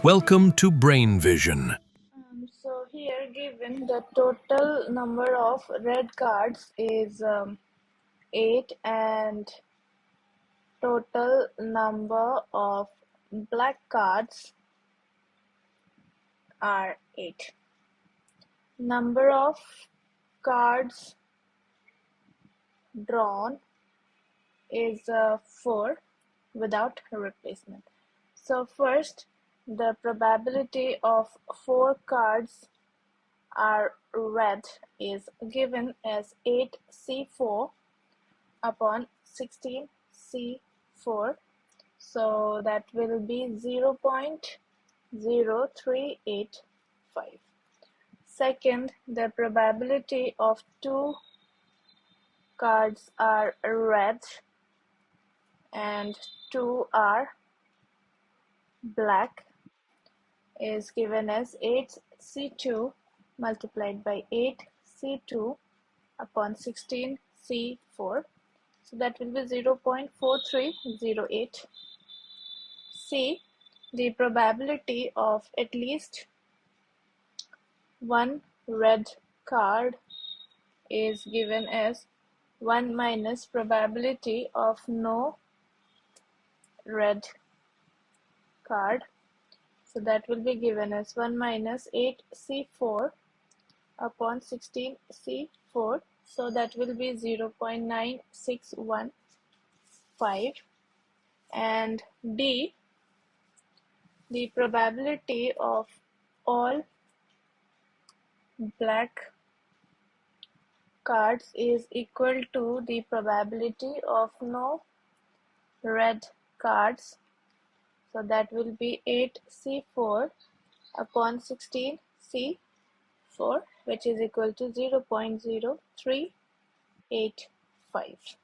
Welcome to Brain Vision. So here given the total number of red cards is 8 and total number of black cards are 8. Number of cards drawn is 4 without replacement. So first, the probability of 4 cards are red is given as 8c4 upon 16c4, so that will be 0.0385. Second, the probability of 2 cards are red and 2 are black is given as 8c2 multiplied by 8c2 upon 16c4, so that will be 0.4308. C. The probability of at least one red card is given as 1 minus probability of no red card, so that will be given as 1 minus 8c4 upon 16c4, so that will be 0.9615. And D, the probability of all black cards is equal to the probability of no red cards, so that will be 8c4 upon 16c4, which is equal to 0.0385.